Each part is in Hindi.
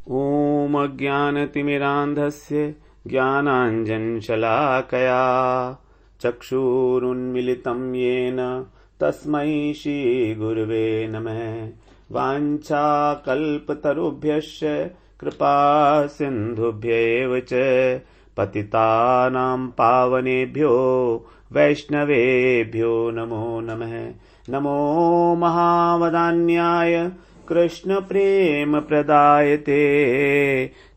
ॐ अज्ञानतिमिरान्धस्य ज्ञानाञ्जनशलाकया चक्षुरुन्मिलितं येन तस्मै श्रीगुरवे नमः। वाञ्छाकल्पतरुभ्यश्च कृपासिन्धुभ्यैव च पतितानां पावनेभ्यो वैष्णवेभ्यो नमो नमः। नमो महावदान्याय कृष्णप्रेमप्रदायते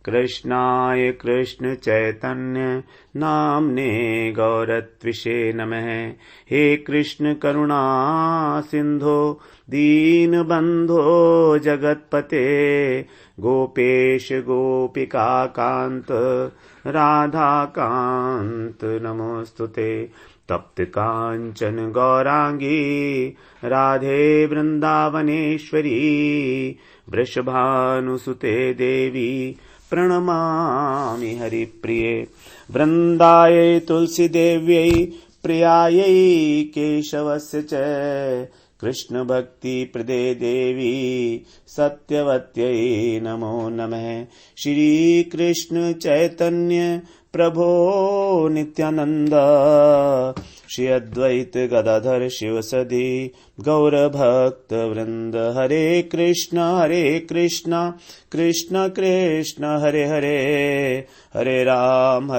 कृष्णाय कृष्णचैतन्य नाम्ने गौरत्विषे नमः। हे कृष्ण करुणा सिन्धो दीनबन्धो जगत्पते गोपेश गोपिकाकान्त राधाकान्त नमोस्तुते। तप्त कांचन गौरांगी राधे वृंदावनेश्वरी वृषभानुसुते देवी प्रणमामि हरिप्रिये। वृंदायै तुलसीदेव्यै प्रियायै केशवस्य च कृष्ण भक्ति प्रदे देवी सत्यवत्यै नमो नमः। श्री कृष्ण चैतन्य प्रभो नित्यानंद श्री अद्वैत गदाधर शिवसदि गौर भक्त वृंद। हरे कृष्ण कृष्ण कृष्ण हरे हरे, हरे राम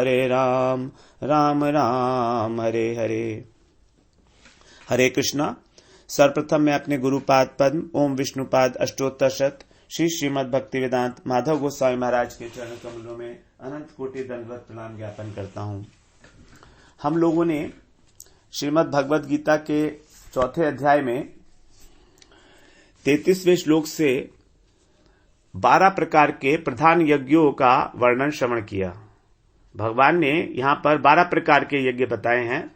राम राम हरे हरे। हरे कृष्णा। सर्वप्रथम मैं अपने गुरुपाद पद्म ओम विष्णुपाद अष्टोत्तर शत श्री श्रीमद् भक्ति वेदांत माधव गोस्वामी महाराज के चरण कमलों में अनंत कोटि दंडवत प्रणाम ज्ञापन करता हूं। हम लोगों ने श्रीमद् भगवद गीता के चौथे अध्याय में 33वें श्लोक से 12 प्रकार के प्रधान यज्ञों का वर्णन श्रवण किया। भगवान ने यहां पर 12 प्रकार के यज्ञ बताए हैं।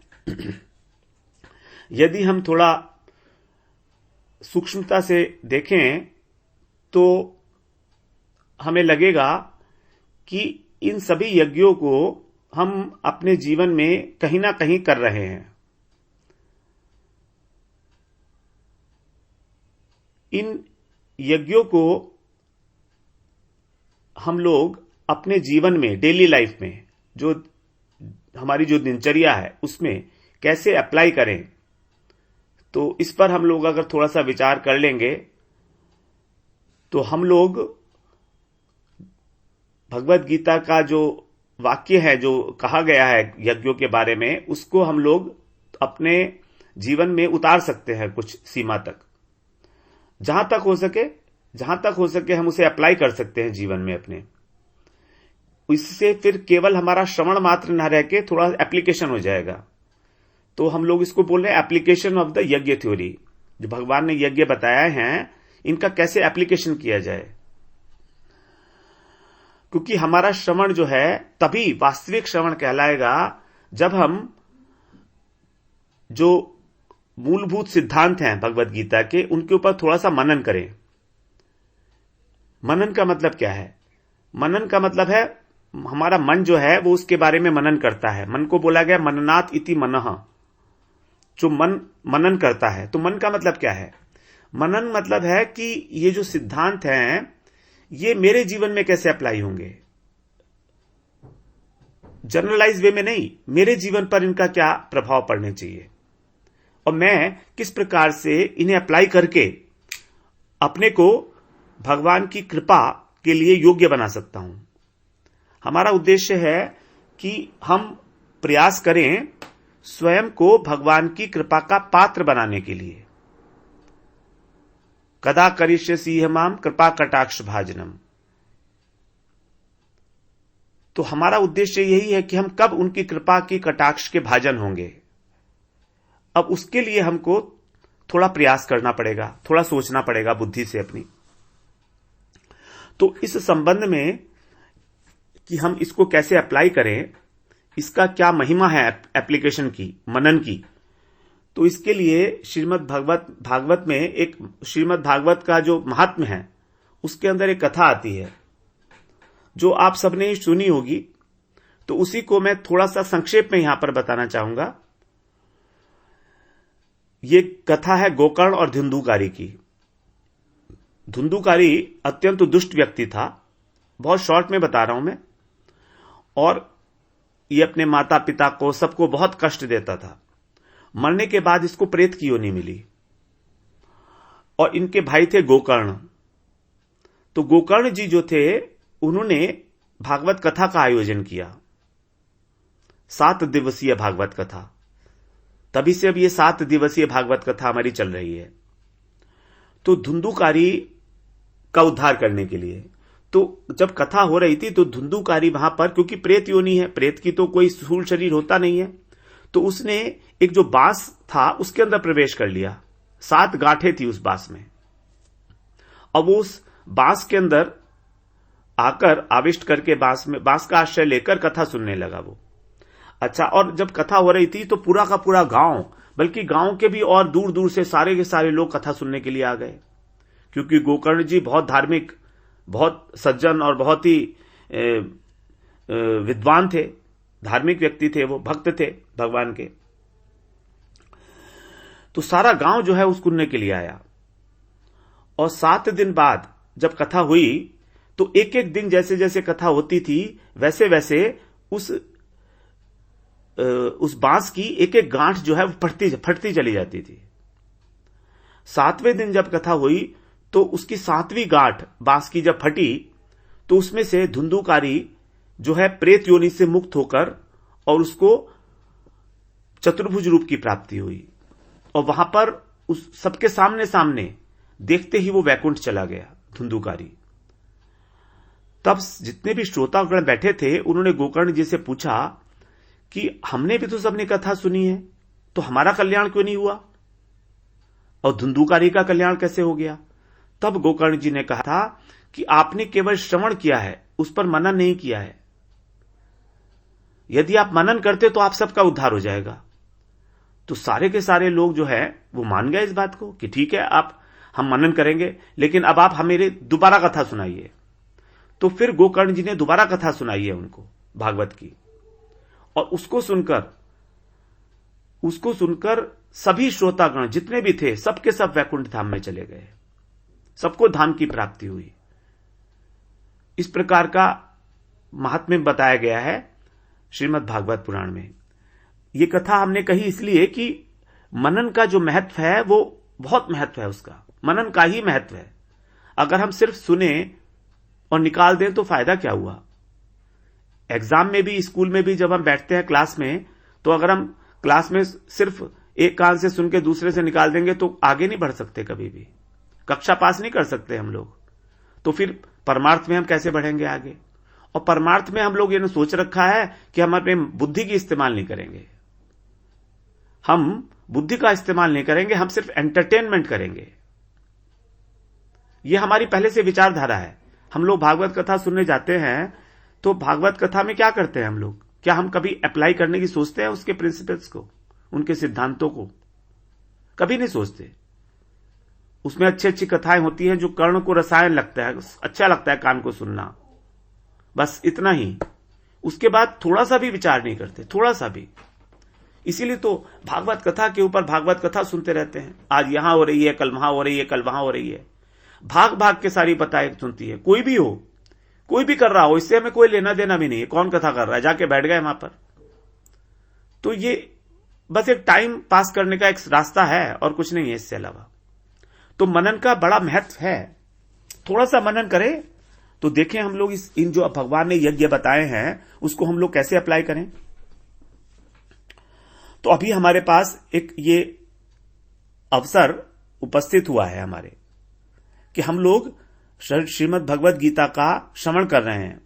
यदि हम थोड़ा सूक्ष्मता से देखें तो हमें लगेगा कि इन सभी यज्ञों को हम अपने जीवन में कहीं ना कहीं कर रहे हैं। इन यज्ञों को हम लोग अपने जीवन में डेली लाइफ में जो हमारी जो दिनचर्या है उसमें कैसे अप्लाई करें, तो इस पर हम लोग अगर थोड़ा सा विचार कर लेंगे तो हम लोग भगवद गीता का जो वाक्य है, जो कहा गया है यज्ञों के बारे में, उसको हम लोग अपने जीवन में उतार सकते हैं कुछ सीमा तक। जहां तक हो सके हम उसे अप्लाई कर सकते हैं जीवन में अपने। इससे फिर केवल हमारा श्रवण मात्र न रह के थोड़ा एप्लीकेशन हो जाएगा। तो हम लोग इसको बोल रहे हैं एप्लीकेशन ऑफ द यज्ञ थ्योरी। जो भगवान ने यज्ञ बताया है इनका कैसे एप्लीकेशन किया जाए, क्योंकि हमारा श्रवण जो है तभी वास्तविक श्रवण कहलाएगा जब हम जो मूलभूत सिद्धांत हैं भगवद गीता के उनके ऊपर थोड़ा सा मनन करें। मनन का मतलब क्या है? मनन का मतलब है हमारा मन जो है वो उसके बारे में मनन करता है। मन को बोला गया मननात् इति मनः, जो मन मनन करता है। तो मन का मतलब क्या है? मनन मतलब है कि ये जो सिद्धांत हैं ये मेरे जीवन में कैसे अप्लाई होंगे, जनरलाइज वे में नहीं, मेरे जीवन पर इनका क्या प्रभाव पड़ने चाहिए और मैं किस प्रकार से इन्हें अप्लाई करके अपने को भगवान की कृपा के लिए योग्य बना सकता हूं। हमारा उद्देश्य है कि हम प्रयास करें स्वयं को भगवान की कृपा का पात्र बनाने के लिए। कदा करिष्यसि माम कृपा कटाक्ष भाजनम। तो हमारा उद्देश्य यही है कि हम कब उनकी कृपा की कटाक्ष के भाजन होंगे। अब उसके लिए हमको थोड़ा प्रयास करना पड़ेगा, थोड़ा सोचना पड़ेगा बुद्धि से अपनी। तो इस संबंध में कि हम इसको कैसे अप्लाई करें, इसका क्या महिमा है एप्लीकेशन की, मनन की, तो इसके लिए श्रीमद् भागवत में एक श्रीमद् भागवत का जो महात्म्य है उसके अंदर एक कथा आती है जो आप सबने ही सुनी होगी। तो उसी को मैं थोड़ा सा संक्षेप में यहां पर बताना चाहूंगा। ये कथा है गोकर्ण और धुंधुकारी की। धुंधुकारी अत्यंत दुष्ट व्यक्ति था बहुत शॉर्ट में बता रहा हूं मैं। और ये अपने माता पिता को, सबको बहुत कष्ट देता था। मरने के बाद इसको प्रेत की योनि मिली, और इनके भाई थे गोकर्ण। तो गोकर्ण जी जो थे, उन्होंने भागवत कथा का आयोजन किया, 7 दिवसीय भागवत कथा। तभी से अब ये 7 दिवसीय भागवत कथा हमारी चल रही है। तो धुंधुकारी का उद्धार करने के लिए, तो जब कथा हो रही थी तो धुंधुकारी वहां पर, क्योंकि प्रेत योनि है, प्रेत की तो कोई स्थूल शरीर होता नहीं है, तो उसने एक जो बांस था उसके अंदर प्रवेश कर लिया। 7 गांठें थी उस बांस में। अब वो उस बांस के अंदर आकर आविष्ट करके बांस का आश्रय लेकर कथा सुनने लगा वो। अच्छा, और जब कथा हो रही थी तो पूरा का पूरा गांव, बल्कि गांव के भी और दूर दूर से सारे के सारे लोग कथा सुनने के लिए आ गए, क्योंकि गोकर्ण जी बहुत धार्मिक, बहुत सज्जन और बहुत ही विद्वान थे, धार्मिक व्यक्ति थे, वो भक्त थे भगवान के। तो सारा गांव जो है उस सुनने के लिए आया। और 7 दिन बाद जब कथा हुई तो एक एक दिन जैसे जैसे कथा होती थी वैसे वैसे उस बांस की एक एक गांठ जो है वो फटती चली जाती थी। 7वें दिन जब कथा हुई तो उसकी 7वीं गांठ बांस की जब फटी तो उसमें से धुंधुकारी जो है प्रेत योनि से मुक्त होकर और उसको चतुर्भुज रूप की प्राप्ति हुई। और वहां पर उस सबके सामने सामने देखते ही वो वैकुंठ चला गया धुंधुकारी। तब जितने भी श्रोतागण बैठे थे उन्होंने गोकर्ण जी से पूछा कि हमने भी तो सबने कथा सुनी है, तो हमारा कल्याण क्यों नहीं हुआ और धुंधुकारी का कल्याण कैसे हो गया? तब गोकर्ण जी ने कहा था कि आपने केवल श्रवण किया है, उस पर मनन नहीं किया है। यदि आप मनन करते तो आप सबका उद्धार हो जाएगा। तो सारे के सारे लोग जो है वो मान गए इस बात को कि ठीक है, आप हम मनन करेंगे, लेकिन अब आप हमें दोबारा कथा सुनाइए। तो फिर गोकर्ण जी ने दोबारा कथा सुनाई है उनको भागवत की, और उसको सुनकर सभी श्रोतागण जितने भी थे सबके सब वैकुंठ धाम में चले गए, सबको धाम की प्राप्ति हुई। इस प्रकार का महात्म्य बताया गया है श्रीमद् भागवत पुराण में। यह कथा हमने कही इसलिए कि मनन का जो महत्व है वो बहुत महत्व है, उसका मनन का ही महत्व है। अगर हम सिर्फ सुने और निकाल दें तो फायदा क्या हुआ? एग्जाम में भी, स्कूल में भी जब हम बैठते हैं क्लास में, तो अगर हम क्लास में सिर्फ एक कान से सुन के दूसरे से निकाल देंगे तो आगे नहीं बढ़ सकते, कभी भी कक्षा पास नहीं कर सकते हम लोग। तो फिर परमार्थ में हम कैसे बढ़ेंगे आगे? और परमार्थ में हम लोग ये सोच रखा है कि हम अपने बुद्धि की इस्तेमाल नहीं करेंगे, हम बुद्धि का इस्तेमाल नहीं करेंगे, हम सिर्फ एंटरटेनमेंट करेंगे। यह हमारी पहले से विचारधारा है। हम लोग भागवत कथा सुनने जाते हैं तो भागवत कथा में क्या करते हैं हम लोग? क्या हम कभी अप्लाई करने की सोचते हैं उसके प्रिंसिपल्स को, उनके सिद्धांतों को? कभी नहीं सोचते। उसमें अच्छी अच्छी कथाएं होती हैं जो कर्ण को रसायन लगता है, अच्छा लगता है कान को सुनना, बस इतना ही। उसके बाद थोड़ा सा भी विचार नहीं करते, थोड़ा सा भी। इसीलिए तो भागवत कथा के ऊपर भागवत कथा सुनते रहते हैं। आज यहां हो रही है, कल वहां हो रही है, कल वहां हो रही है, भाग भाग के सारी बताएं सुनती है। कोई भी हो, कोई भी कर रहा हो, इससे हमें कोई लेना देना भी नहीं है कौन कथा कर रहा है, जाके बैठ गए वहां पर। तो ये बस एक टाइम पास करने का एक रास्ता है और कुछ नहीं है इससे अलावा। तो मनन का बड़ा महत्व है। थोड़ा सा मनन करें तो देखें हम लोग इन जो भगवान ने यज्ञ बताए हैं उसको हम लोग कैसे अप्लाई करें। तो अभी हमारे पास एक ये अवसर उपस्थित हुआ है हमारे कि हम लोग श्रीमद् भगवद गीता का श्रवण कर रहे हैं,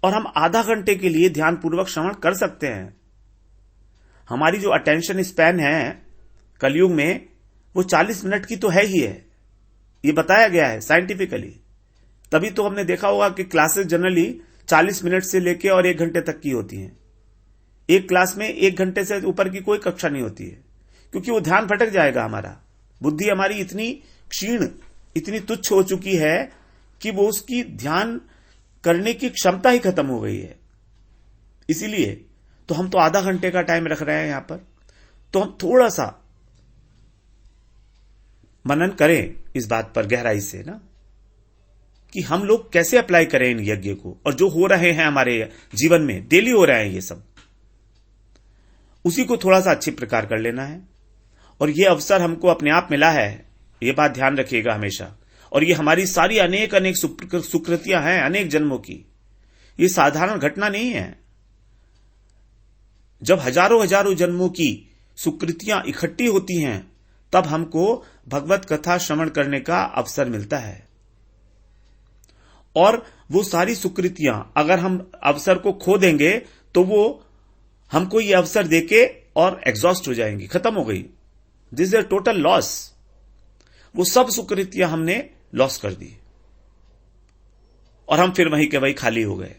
और हम आधा घंटे के लिए ध्यानपूर्वक श्रवण कर सकते हैं। हमारी जो अटेंशन स्पैन है कलयुग में वो 40 मिनट की तो है ही है, ये बताया गया है साइंटिफिकली। तभी तो हमने देखा होगा कि क्लासेस जनरली 40 मिनट से लेके और 1 घंटे तक की होती हैं। एक क्लास में 1 घंटे से ऊपर की कोई कक्षा नहीं होती है, क्योंकि वो ध्यान भटक जाएगा हमारा। बुद्धि हमारी इतनी क्षीण, इतनी तुच्छ हो चुकी है कि वो उसकी ध्यान करने की क्षमता ही खत्म हो गई है। इसीलिए तो हम तो आधा घंटे का टाइम रख रहे हैं यहां पर। तो हम थोड़ा सा मनन करें इस बात पर गहराई से ना। कि हम लोग कैसे अप्लाई करें इन यज्ञ को, और जो हो रहे हैं हमारे जीवन में डेली हो रहे हैं ये सब, उसी को थोड़ा सा अच्छी प्रकार कर लेना है। और ये अवसर हमको अपने आप मिला है, ये बात ध्यान रखिएगा हमेशा। और ये हमारी सारी अनेक अनेक सुकृतियां हैं, अनेक जन्मों की। ये साधारण घटना नहीं है। जब हजारों हजारों जन्मों की सुकृतियां इकट्ठी होती हैं, तब हमको भगवत कथा श्रवण करने का अवसर मिलता है। और वो सारी सुकृतियां अगर हम अवसर को खो देंगे तो वो हमको ये अवसर देके और एग्जॉस्ट हो जाएंगी, खत्म हो गई। This is a total loss. वो सब सुकृतियां हमने लॉस कर दी और हम फिर वहीं के वहीं खाली हो गए।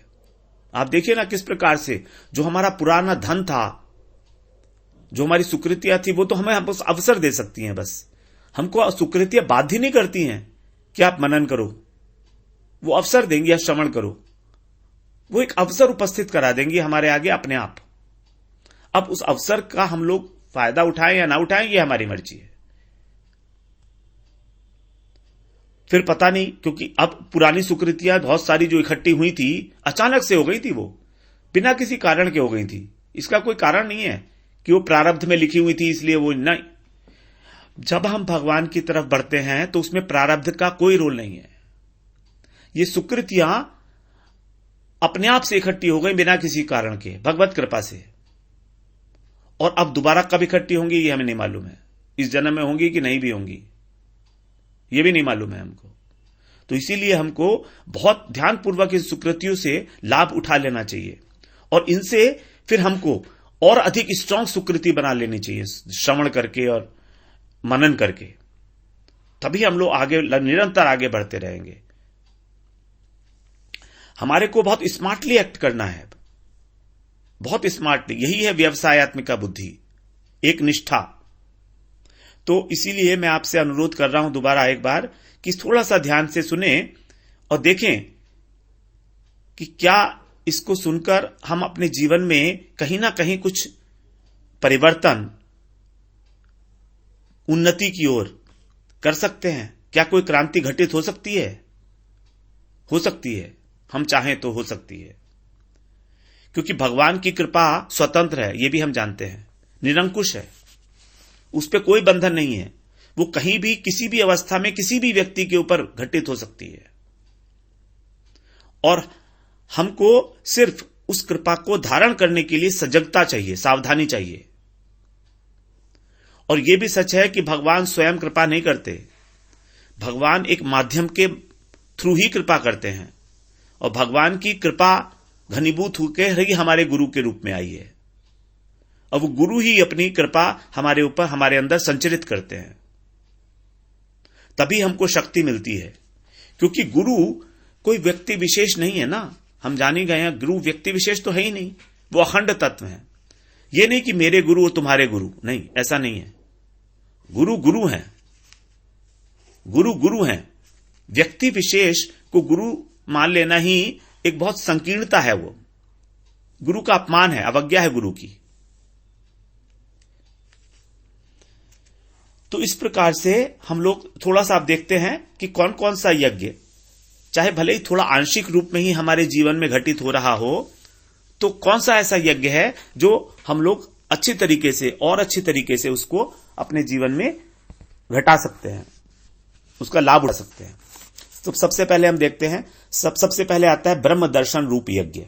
आप देखिए ना किस प्रकार से जो हमारा पुराना धन था, जो हमारी सुकृतियां थी, वो तो हमें बस अवसर दे सकती हैं। बस हमको सुकृतियां बाध्य नहीं करती हैं कि आप मनन करो, वो अवसर देंगी या श्रवण करो। वो एक अवसर उपस्थित करा देंगी हमारे आगे अपने आप। अब उस अवसर का हम लोग फायदा उठाएं या ना उठाएं, ये हमारी मर्जी है। फिर पता नहीं, क्योंकि अब पुरानी सुकृतियां बहुत सारी जो इकट्ठी हुई थी, अचानक से हो गई थी, वो बिना किसी कारण के हो गई थी। इसका कोई कारण नहीं है कि वो प्रारब्ध में लिखी हुई थी इसलिए वो नहीं। जब हम भगवान की तरफ बढ़ते हैं तो उसमें प्रारब्ध का कोई रोल नहीं है। ये सुकृतियां अपने आप से इकट्ठी हो गई बिना किसी कारण के, भगवत कृपा से। और अब दोबारा कब इकट्ठी होंगी ये हमें नहीं मालूम है। इस जन्म में होंगी कि नहीं भी होंगी ये भी नहीं मालूम है हमको। तो इसीलिए हमको बहुत ध्यानपूर्वक इन सुकृतियों से लाभ उठा लेना चाहिए और इनसे फिर हमको और अधिक स्ट्रांग सुकृति बना लेनी चाहिए, श्रवण करके और मनन करके। तभी हम लोग आगे निरंतर आगे बढ़ते रहेंगे। हमारे को बहुत स्मार्टली एक्ट करना है, बहुत स्मार्टली। यही है व्यवसायत्मिका बुद्धि, एक निष्ठा। तो इसीलिए मैं आपसे अनुरोध कर रहा हूं दोबारा एक बार कि थोड़ा सा ध्यान से सुने और देखें कि क्या इसको सुनकर हम अपने जीवन में कहीं ना कहीं कुछ परिवर्तन, उन्नति की ओर कर सकते हैं। क्या कोई क्रांति घटित हो सकती है? हो सकती है, हम चाहें तो हो सकती है। क्योंकि भगवान की कृपा स्वतंत्र है, यह भी हम जानते हैं, निरंकुश है, उस पर कोई बंधन नहीं है। वो कहीं भी किसी भी अवस्था में किसी भी व्यक्ति के ऊपर घटित हो सकती है। और हमको सिर्फ उस कृपा को धारण करने के लिए सजगता चाहिए, सावधानी चाहिए। और यह भी सच है कि भगवान स्वयं कृपा नहीं करते, भगवान एक माध्यम के थ्रू ही कृपा करते हैं। और भगवान की कृपा घनीभूत होकर ही हमारे गुरु के रूप में आई है। और वो गुरु ही अपनी कृपा हमारे ऊपर, हमारे अंदर संचरित करते हैं, तभी हमको शक्ति मिलती है। क्योंकि गुरु कोई व्यक्ति विशेष नहीं है ना, हम जान ही गए हैं, गुरु व्यक्ति विशेष तो है ही नहीं, वो अखंड तत्व है। ये नहीं कि मेरे गुरु और तुम्हारे गुरु, नहीं, ऐसा नहीं है। गुरु गुरु हैं, गुरु गुरु हैं। व्यक्ति विशेष को गुरु मान लेना ही एक बहुत संकीर्णता है, वो गुरु का अपमान है, अवज्ञा है गुरु की। तो इस प्रकार से हम लोग थोड़ा सा आप देखते हैं कि कौन कौन सा यज्ञ, चाहे भले ही थोड़ा आंशिक रूप में ही हमारे जीवन में घटित हो रहा हो, तो कौन सा ऐसा यज्ञ है जो हम लोग अच्छी तरीके से और अच्छी तरीके से उसको अपने जीवन में घटा सकते हैं, उसका लाभ उठा सकते हैं। तो सबसे पहले हम देखते हैं, सबसे पहले आता है ब्रह्म दर्शन रूप यज्ञ।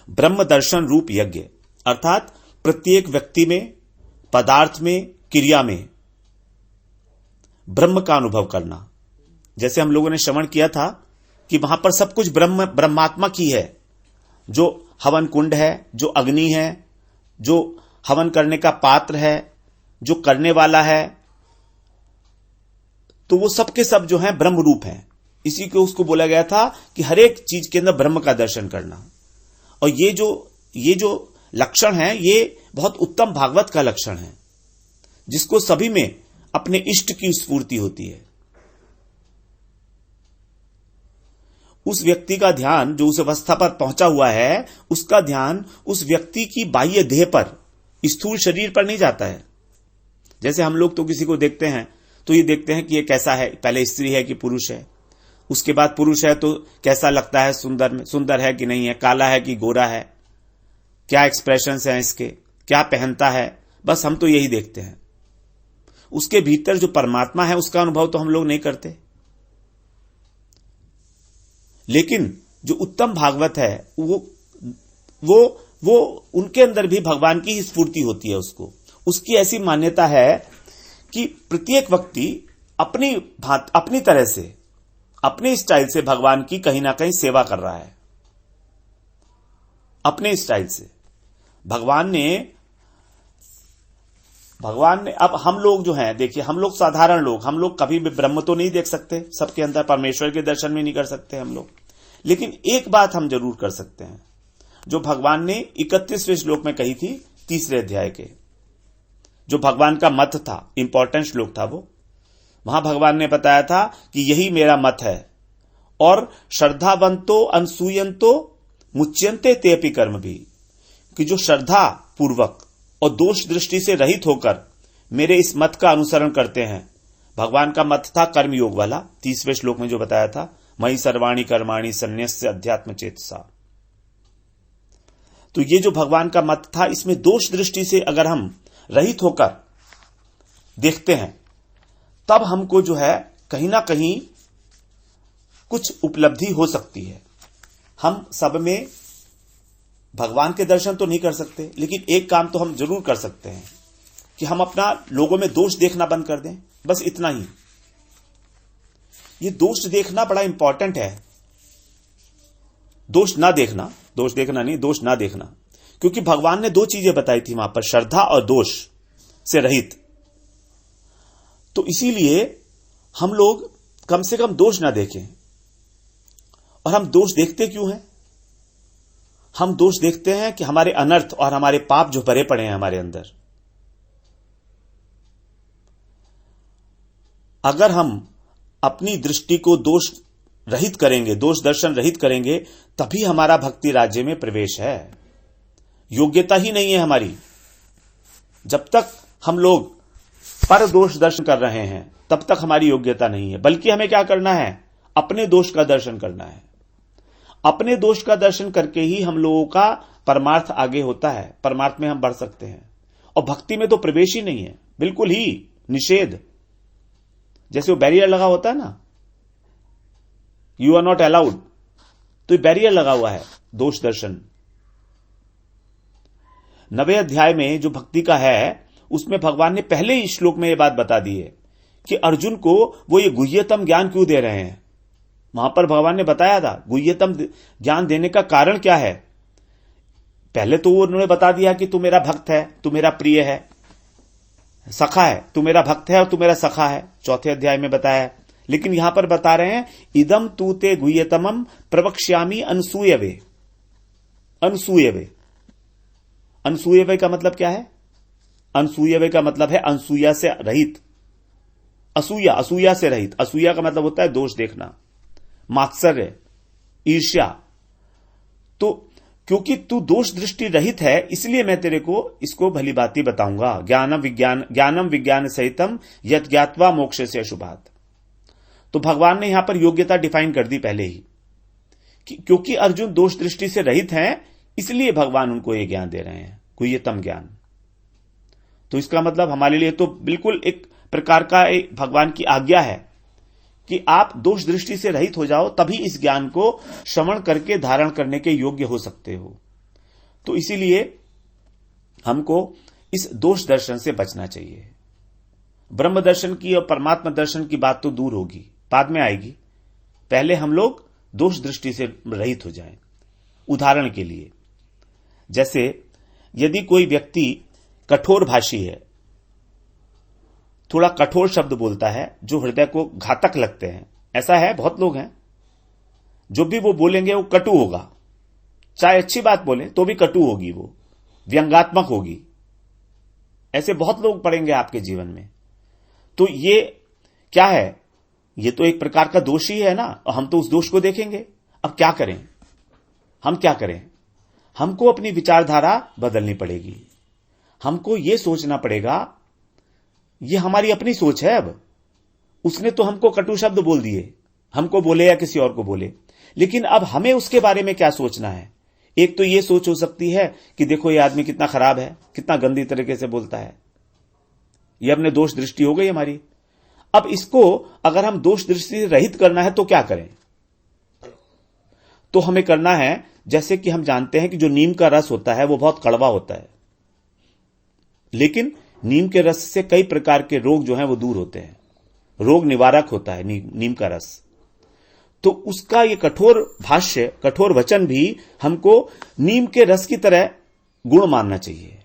ब्रह्म दर्शन रूप यज्ञ अर्थात प्रत्येक व्यक्ति में, पदार्थ में, क्रिया में ब्रह्म का अनुभव करना। जैसे हम लोगों ने श्रवण किया था कि वहां पर सब कुछ ब्रह्मात्मक ही है। जो हवन कुंड है, जो अग्नि है, जो हवन करने का पात्र है, जो करने वाला है, तो वो सब के सब जो है ब्रह्म रूप है। इसी को उसको बोला गया था कि हर एक चीज के अंदर ब्रह्म का दर्शन करना। और ये जो लक्षण है, ये बहुत उत्तम भागवत का लक्षण है, जिसको सभी में अपने इष्ट की स्फूर्ति होती है। उस व्यक्ति का ध्यान जो उस अवस्था पर पहुंचा हुआ है, उसका ध्यान उस व्यक्ति की बाह्य देह पर, स्थूल शरीर पर नहीं जाता है। जैसे हम लोग तो किसी को देखते हैं तो ये देखते हैं कि ये कैसा है, पहले स्त्री है कि पुरुष है, उसके बाद पुरुष है तो कैसा लगता है, सुंदर है कि नहीं है, काला है कि गोरा है, क्या एक्सप्रेशंस हैं इसके, क्या पहनता है, बस हम तो यही देखते हैं। उसके भीतर जो परमात्मा है उसका अनुभव तो हम लोग नहीं करते। लेकिन जो उत्तम भागवत है वो उनके अंदर भी भगवान की ही स्फूर्ति होती है। उसकी ऐसी मान्यता है कि प्रत्येक व्यक्ति अपनी तरह से, अपने स्टाइल से भगवान की कहीं ना कहीं सेवा कर रहा है, अपने स्टाइल से। भगवान ने अब हम लोग जो हैं, देखिए हम लोग साधारण लोग, हम लोग कभी भी ब्रह्म तो नहीं देख सकते, सबके अंदर परमेश्वर के दर्शन भी नहीं कर सकते हम लोग। लेकिन एक बात हम जरूर कर सकते हैं जो भगवान ने 31वें श्लोक में कही थी, 3रे अध्याय के, जो भगवान का मत था, इंपॉर्टेंट श्लोक था वो। वहां भगवान ने बताया था कि यही मेरा मत है, और श्रद्धावंतो अनसूयंतो मुच्यंते तेपि कर्म भी, कि जो श्रद्धा पूर्वक और दोष दृष्टि से रहित होकर मेरे इस मत का अनुसरण करते हैं। भगवान का मत था कर्मयोग वाला, 30वें श्लोक में जो बताया था, मयि सर्वाणि कर्माणि सन्न्यस्य अध्यात्म चेतसा। तो ये जो भगवान का मत था, इसमें दोष दृष्टि से अगर हम रहित होकर देखते हैं, तब हमको जो है कहीं ना कहीं कुछ उपलब्धि हो सकती है। हम सब में भगवान के दर्शन तो नहीं कर सकते, लेकिन एक काम तो हम जरूर कर सकते हैं कि हम अपना लोगों में दोष देखना बंद कर दें, बस इतना ही। ये दोष देखना बड़ा इंपॉर्टेंट है। दोष ना देखना नहीं, दोष ना देखना, क्योंकि भगवान ने 2 चीजें बताई थी वहां पर, श्रद्धा और दोष से रहित। तो इसीलिए हम लोग कम से कम दोष ना देखें। और हम दोष देखते क्यों हैं? हम दोष देखते हैं कि हमारे अनर्थ और हमारे पाप जो भरे पड़े हैं हमारे अंदर, अगर हम अपनी दृष्टि को दोष रहित करेंगे, दोष दर्शन रहित करेंगे, तभी हमारा भक्ति राज्य में प्रवेश है। योग्यता ही नहीं है हमारी। जब तक हम लोग पर दोष दर्शन कर रहे हैं, तब तक हमारी योग्यता नहीं है। बल्कि हमें क्या करना है? अपने दोष का दर्शन करना है। अपने दोष का दर्शन करके ही हम लोगों का परमार्थ आगे होता है, परमार्थ में हम बढ़ सकते हैं। और भक्ति में तो प्रवेश ही नहीं है, बिल्कुल ही निषेध। जैसे वो बैरियर लगा होता है ना, यू आर नॉट अलाउड, तो ये बैरियर लगा हुआ है दोष दर्शन। 9वें अध्याय में जो भक्ति का है, उसमें भगवान ने पहले ही श्लोक में यह बात बता दी है कि अर्जुन को वो ये गुह्यतम ज्ञान क्यों दे रहे हैं। वहां पर भगवान ने बताया था गुह्यतम ज्ञान देने का कारण क्या है। पहले तो उन्होंने बता दिया कि तू मेरा भक्त है, तू मेरा प्रिय है, सखा है, तू मेरा भक्त है और तू मेरा सखा है, 4थे अध्याय में बताया। लेकिन यहां पर बता रहे हैं इदम तू ते गुह्यतमम प्रवक्ष्यामि अनसूयवे। अनसूयवे, अनसूयवे का मतलब क्या है? अनसूयवे का मतलब है अनसूया से रहित, असूया से रहित। असूया का मतलब होता है दोष देखना, मात्सर्य, ईर्ष्या। तो क्योंकि तू दोष दृष्टि रहित है, इसलिए मैं तेरे को इसको भली बाती बताऊंगा। ज्ञानम विज्ञान सहितम यत् ज्ञात्वा मोक्ष से अशुभात। तो भगवान ने यहां पर योग्यता डिफाइन कर दी पहले ही कि क्योंकि अर्जुन दोष दृष्टि से रहित हैं, इसलिए भगवान उनको यह ज्ञान दे रहे हैं, गुह्यतम ज्ञान। तो इसका मतलब हमारे लिए तो बिल्कुल एक प्रकार का भगवान की आज्ञा है कि आप दोष दृष्टि से रहित हो जाओ, तभी इस ज्ञान को श्रवण करके धारण करने के योग्य हो सकते हो। तो इसीलिए हमको इस दोष दर्शन से बचना चाहिए। ब्रह्म दर्शन की और परमात्मा दर्शन की बात तो दूर होगी, बाद में आएगी। पहले हम लोग दोष दृष्टि से रहित हो जाएं। उदाहरण के लिए, जैसे यदि कोई व्यक्ति कठोर भाषी है, थोड़ा कठोर शब्द बोलता है जो हृदय को घातक लगते हैं, ऐसा है, बहुत लोग हैं, जो भी वो बोलेंगे वो कटु होगा। चाहे अच्छी बात बोले तो भी कटु होगी, वो व्यंग्यात्मक होगी। ऐसे बहुत लोग पड़ेंगे आपके जीवन में। तो ये क्या है? ये तो एक प्रकार का दोष ही है ना, और हम तो उस दोष को देखेंगे। अब क्या करें? हम क्या करें? हमको अपनी विचारधारा बदलनी पड़ेगी। हमको ये सोचना पड़ेगा, ये हमारी अपनी सोच है। अब उसने तो हमको कटु शब्द बोल दिए, हमको बोले या किसी और को बोले, लेकिन अब हमें उसके बारे में क्या सोचना है? एक तो ये सोच हो सकती है कि देखो ये आदमी कितना खराब है, कितना गंदी तरीके से बोलता है, ये अपने दोष दृष्टि हो गई हमारी। अब इसको अगर हम दोष दृष्टि रहित करना है तो क्या करें? तो हमें करना है, जैसे कि हम जानते हैं कि जो नीम का रस होता है वो बहुत कड़वा होता है, लेकिन नीम के रस से कई प्रकार के रोग जो हैं वो दूर होते हैं, रोग निवारक होता है नीम का रस। तो उसका ये कठोर भाष्य, कठोर वचन भी हमको नीम के रस की तरह गुण मानना चाहिए।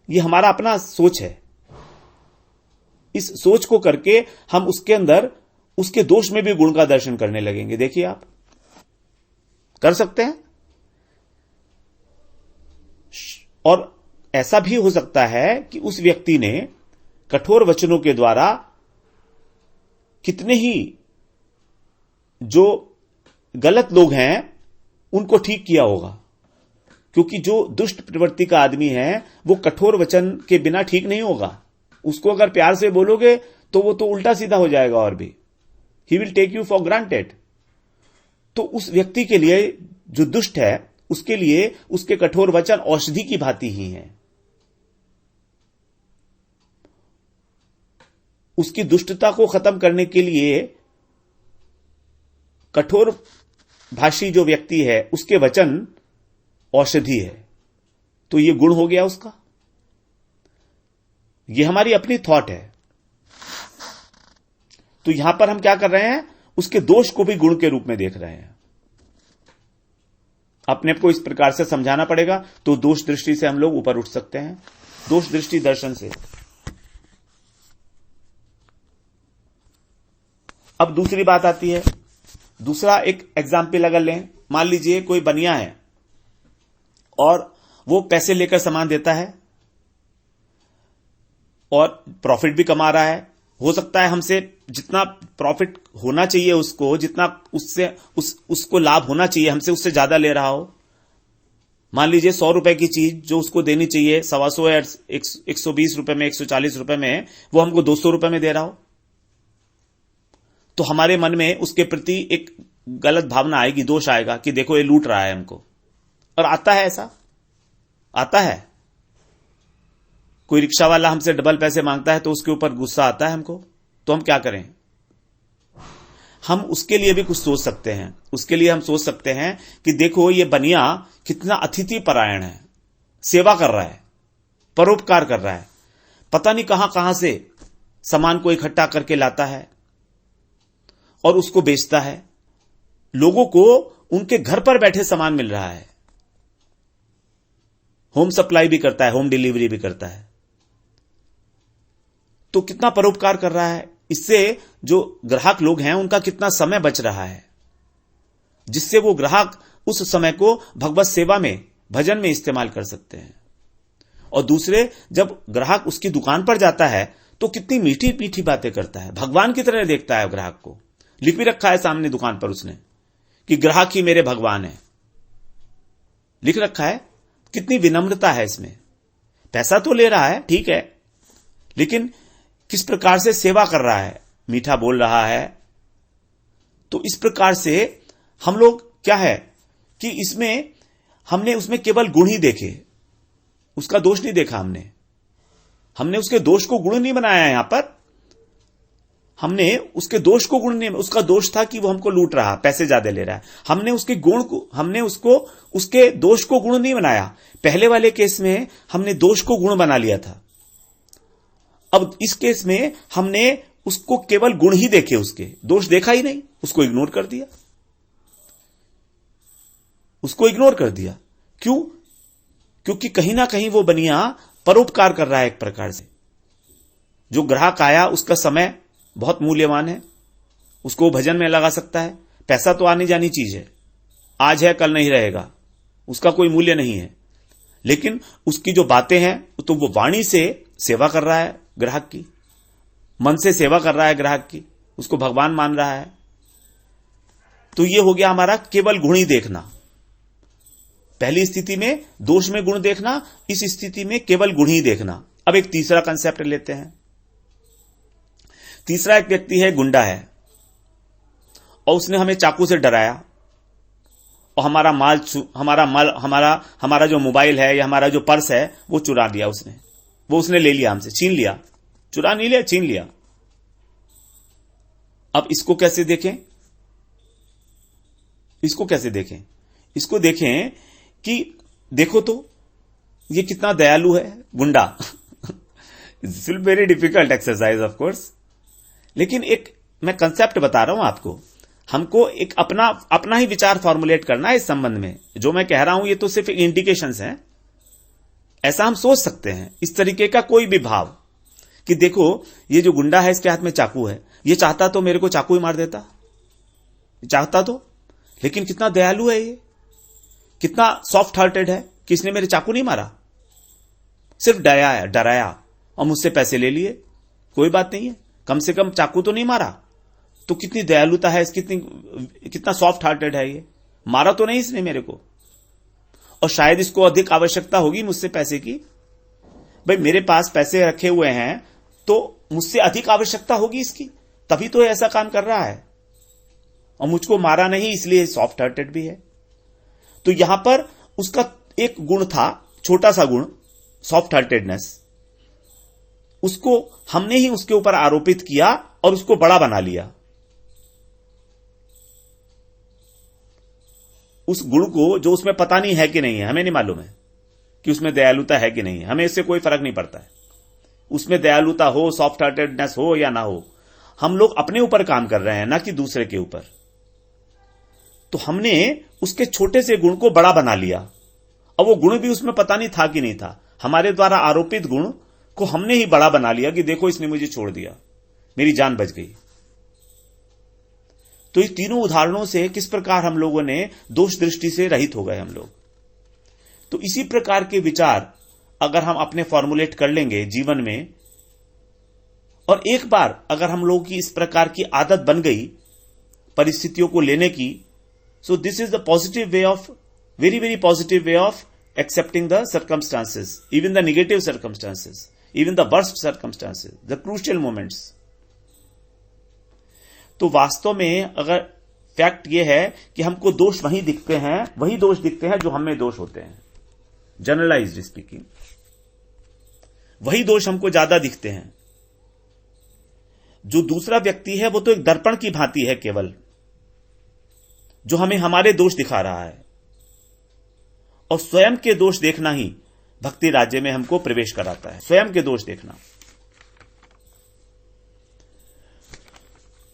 ये हमारा अपना सोच है। इस सोच को करके हम उसके अंदर उसके दोष में भी गुण का दर्शन करने लगेंगे। देखिए, आप कर सकते हैं। और ऐसा भी हो सकता है कि उस व्यक्ति ने कठोर वचनों के द्वारा कितने ही जो गलत लोग हैं उनको ठीक किया होगा, क्योंकि जो दुष्ट प्रवृत्ति का आदमी है वो कठोर वचन के बिना ठीक नहीं होगा। उसको अगर प्यार से बोलोगे तो वो तो उल्टा सीधा हो जाएगा, और भी he will take you for granted. तो उस व्यक्ति के लिए जो दुष्ट है उसके लिए उसके कठोर वचन औषधि की भांति ही हैं। उसकी दुष्टता को खत्म करने के लिए कठोर भाषी जो व्यक्ति है उसके वचन औषधि है। तो ये गुण हो गया उसका। ये हमारी अपनी थॉट है। तो यहां पर हम क्या कर रहे हैं? उसके दोष को भी गुण के रूप में देख रहे हैं। अपने को इस प्रकार से समझाना पड़ेगा तो दोष दृष्टि से हम लोग ऊपर उठ सकते हैं, दोष दृष्टि दर्शन से। अब दूसरी बात आती है। दूसरा एक एग्जाम्पल अगर लें, मान लीजिए कोई बनिया है और वो पैसे लेकर सामान देता है और प्रॉफिट भी कमा रहा है। हो सकता है हमसे जितना प्रॉफिट होना चाहिए उसको, जितना उससे उसको लाभ होना चाहिए, हमसे उससे ज्यादा ले रहा हो। मान लीजिए 100 रुपए की चीज जो उसको देनी चाहिए 125 या 120 रुपए में, 140 रुपए में, वो हमको 200 रुपए में दे रहा हो, तो हमारे मन में उसके प्रति एक गलत भावना आएगी, दोष आएगा कि देखो ये लूट रहा है हमको। और आता है, ऐसा आता है। कोई रिक्शा वाला हमसे डबल पैसे मांगता है तो उसके ऊपर गुस्सा आता है हमको, तो हम क्या करें? हम उसके लिए भी कुछ सोच सकते हैं। उसके लिए हम सोच सकते हैं कि देखो ये बनिया कितना अतिथि परायण है, सेवा कर रहा है, परोपकार कर रहा है, पता नहीं कहां कहां से सामान को इकट्ठा करके लाता है और उसको बेचता है। लोगों को उनके घर पर बैठे सामान मिल रहा है, होम सप्लाई भी करता है, होम डिलीवरी भी करता है। तो कितना परोपकार कर रहा है। इससे जो ग्राहक लोग हैं उनका कितना समय बच रहा है, जिससे वो ग्राहक उस समय को भगवत सेवा में, भजन में इस्तेमाल कर सकते हैं। और दूसरे, जब ग्राहक उसकी दुकान पर जाता है तो कितनी मीठी मीठी बातें करता है, भगवान की तरह देखता है ग्राहक को। लिख भी रखा है सामने दुकान पर उसने कि ग्राहक ही मेरे भगवान है, लिख रखा है। कितनी विनम्रता है इसमें। पैसा तो ले रहा है, ठीक है, लेकिन किस प्रकार से सेवा कर रहा है, मीठा बोल रहा है। तो इस प्रकार से हम लोग क्या है कि इसमें हमने उसमें केवल गुण ही देखे, उसका दोष नहीं देखा। हमने उसके दोष को गुण नहीं बनाया। यहां पर हमने उसके दोष को गुण नहीं, उसका दोष था कि वो हमको लूट रहा, पैसे ज्यादा ले रहा है। हमने उसके गुण को, हमने उसके दोष को गुण नहीं बनाया। पहले वाले केस में हमने दोष को गुण बना लिया था। अब इस केस में हमने उसको केवल गुण ही देखे, उसके दोष देखा ही नहीं, उसको इग्नोर कर दिया। उसको इग्नोर कर दिया। क्यों? क्योंकि कहीं ना कहीं वो बनिया परोपकार कर रहा है एक प्रकार से। जो ग्राहक आया उसका समय बहुत मूल्यवान है, उसको भजन में लगा सकता है। पैसा तो आनी जानी चीज है, आज है कल नहीं रहेगा, उसका कोई मूल्य नहीं है। लेकिन उसकी जो बातें हैं तो वो वाणी से सेवा कर रहा है ग्राहक की, मन से सेवा कर रहा है ग्राहक की, उसको भगवान मान रहा है। तो ये हो गया हमारा केवल गुण ही देखना। पहली स्थिति में दोष में गुण देखना, इस स्थिति में केवल गुण ही देखना। अब एक तीसरा कंसेप्ट लेते हैं। तीसरा एक व्यक्ति है, गुंडा है, और उसने हमें चाकू से डराया और हमारा जो मोबाइल है या हमारा जो पर्स है वो चुरा लिया उसने ले लिया हमसे, छीन लिया, चुरा नहीं लिया, छीन लिया। अब इसको कैसे देखें? इसको देखें कि देखो तो ये कितना दयालु है गुंडा। It's very difficult exercise of course, लेकिन एक मैं कंसेप्ट बता रहा हूं आपको। हमको एक अपना ही विचार फॉर्मुलेट करना है इस संबंध में। जो मैं कह रहा हूं ये तो सिर्फ इंडिकेशंस हैं, ऐसा हम सोच सकते हैं। इस तरीके का कोई भी भाव कि देखो ये जो गुंडा है इसके हाथ में चाकू है, ये चाहता तो मेरे को चाकू ही मार देता, चाहता तो, लेकिन कितना दयालु है ये, कितना सॉफ्ट हार्टेड है कि इसने मेरे चाकू नहीं मारा, सिर्फ डराया और मुझसे पैसे ले लिए। कोई बात नहीं है, कम से कम चाकू तो नहीं मारा। तो कितनी दयालुता है इसकी, कितना सॉफ्ट हार्टेड है ये। मारा तो नहीं इसने मेरे को, और शायद इसको अधिक आवश्यकता होगी मुझसे पैसे की। भाई मेरे पास पैसे रखे हुए हैं तो मुझसे अधिक आवश्यकता होगी इसकी, तभी तो ऐसा काम कर रहा है, और मुझको मारा नहीं इसलिए सॉफ्ट हार्टेड भी है। तो यहां पर उसका एक गुण था, छोटा सा गुण, सॉफ्ट हार्टेडनेस, उसको हमने ही उसके ऊपर आरोपित किया और उसको बड़ा बना लिया। उस गुण को जो उसमें पता नहीं है कि नहीं है, हमें नहीं मालूम है कि उसमें दयालुता है कि नहीं है, हमें इससे कोई फर्क नहीं पड़ता है। उसमें दयालुता हो, सॉफ्ट हार्टेडनेस हो या ना हो, हम लोग अपने ऊपर काम कर रहे हैं, ना कि दूसरे के ऊपर। तो हमने उसके छोटे से गुण को बड़ा बना लिया, और वो गुण भी उसमें पता नहीं था कि नहीं था। हमारे द्वारा आरोपित गुण को हमने ही बड़ा बना लिया कि देखो इसने मुझे छोड़ दिया, मेरी जान बच गई। तो ये तीनों उदाहरणों से किस प्रकार हम लोगों ने दोष दृष्टि से रहित हो गए हम लोग। तो इसी प्रकार के विचार अगर हम अपने फॉर्मुलेट कर लेंगे जीवन में, और एक बार अगर हम लोगों की इस प्रकार की आदत बन गई परिस्थितियों को लेने की, so this is the positive way of, very very positive way of accepting the circumstances, even the negative circumstances, even the worst circumstances, the crucial moments. तो वास्तव में अगर फैक्ट यह है कि हमको दोष वही दिखते हैं जो हमें दोष होते हैं, जनरलाइज्ड स्पीकिंग, वही दोष हमको ज्यादा दिखते हैं। जो दूसरा व्यक्ति है वो तो एक दर्पण की भांति है केवल, जो हमें हमारे दोष दिखा रहा है, और स्वयं के दोष देखना ही भक्ति राज्य में हमको प्रवेश कराता है, स्वयं के दोष देखना।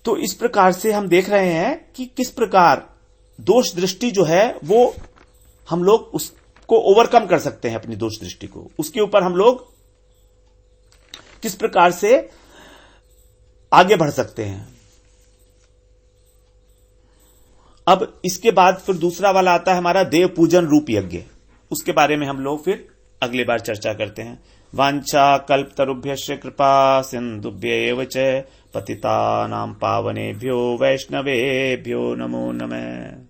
तो इस प्रकार से हम देख रहे हैं कि किस प्रकार दोष दृष्टि जो है वो हम लोग उसको ओवरकम कर सकते हैं, अपनी दोष दृष्टि को, उसके ऊपर हम लोग किस प्रकार से आगे बढ़ सकते हैं। अब इसके बाद फिर दूसरा वाला आता है हमारा देव पूजन रूप यज्ञ। उसके बारे में हम लोग फिर अगली बार चर्चा करते हैं। वांछा कल्पतरुभ्यश्च कृपा सिंधुभ्यैव च पतितानां पावनेभ्यो वैष्णवेभ्यो नमो नमः।